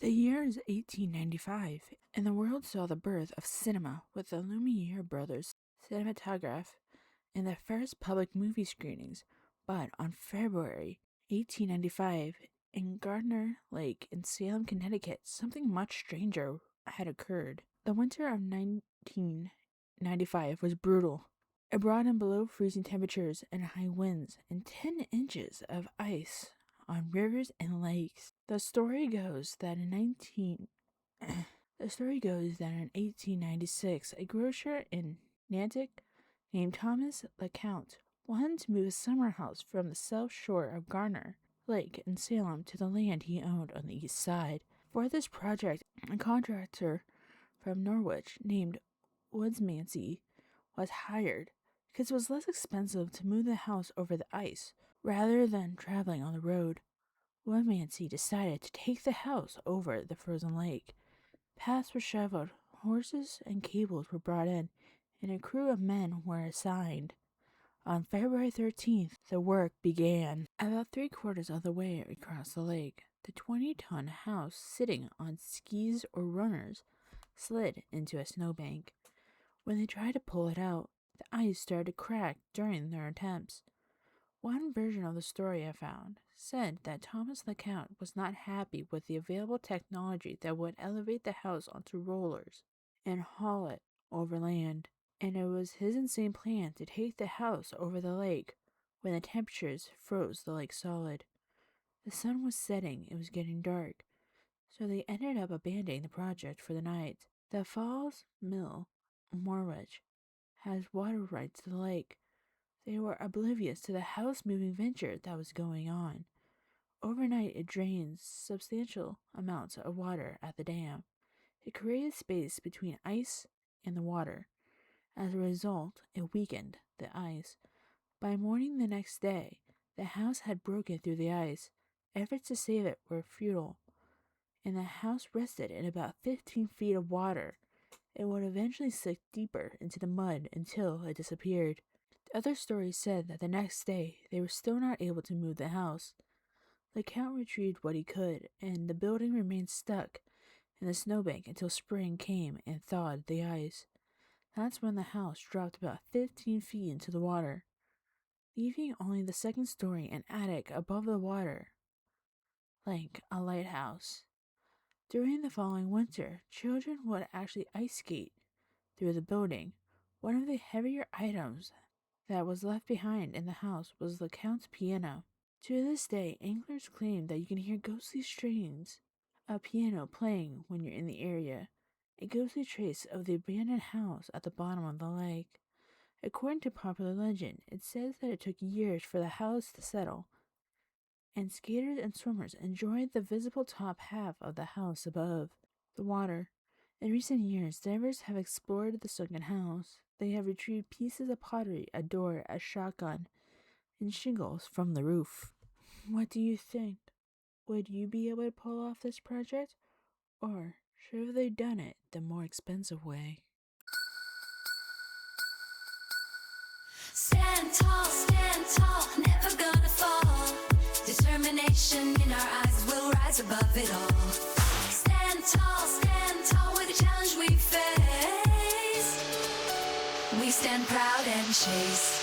The year is 1895, and the world saw the birth of cinema with the Lumiere brothers' cinematograph and the first public movie screenings. But on February 1895, in Gardner Lake in Salem, Connecticut, something much stranger had occurred. The winter of 1995 was brutal. It brought in below freezing temperatures and high winds and 10 inches of ice on rivers and lakes. The story goes that in 1896, a grocer in Nantucket named Thomas LeCount wanted to move his summer house from the south shore of Gardner Lake in Salem to the land he owned on the east side. For this project, a contractor from Norwich named Woodsmansey was hired because it was less expensive to move the house over the ice rather than traveling on the road. Woodsmansey decided to take the house over the frozen lake. Paths were shoveled, horses and cables were brought in, and a crew of men were assigned. On February 13th, the work began. About 3/4 of the way across the lake, the 20-ton house, sitting on skis or runners, slid into a snowbank. When they tried to pull it out, the ice started to crack during their attempts. One version of the story I found said that Thomas LeCount was not happy with the available technology that would elevate the house onto rollers and haul it over land, and it was his insane plan to take the house over the lake when the temperatures froze the lake solid. The sun was setting, it was getting dark, so they ended up abandoning the project for the night. The Falls Mill, Norwich, has water rights to the lake. They were oblivious to the house-moving venture that was going on. Overnight, it drains substantial amounts of water at the dam. It created space between ice and the water. As a result, it weakened the ice. By morning the next day, the house had broken through the ice. Efforts to save it were futile, and the house rested in about 15 feet of water. It would eventually sink deeper into the mud until it disappeared. Other stories said that the next day they were still not able to move the house. LeCount retrieved what he could, and the building remained stuck in the snowbank until spring came and thawed the ice. That's when the house dropped about 15 feet into the water, leaving only the second story and attic above the water, like a lighthouse. During the following winter, children would actually ice skate through the building. One of the heavier items that was left behind in the house was LeCount's piano. To this day, anglers claim that you can hear ghostly strains of piano playing when you're in the area, a ghostly trace of the abandoned house at the bottom of the lake. According to popular legend, it says that it took years for the house to settle, and skaters and swimmers enjoyed the visible top half of the house above the water. In recent years, divers have explored the sunken house. They have retrieved pieces of pottery, a door, a shotgun, and shingles from the roof. What do you think? Would you be able to pull off this project? Or should have they done it the more expensive way? Stand tall, never gonna fall. Determination in our eyes, we'll rise above it all. Stand tall with the challenge we face. We stand proud and chase.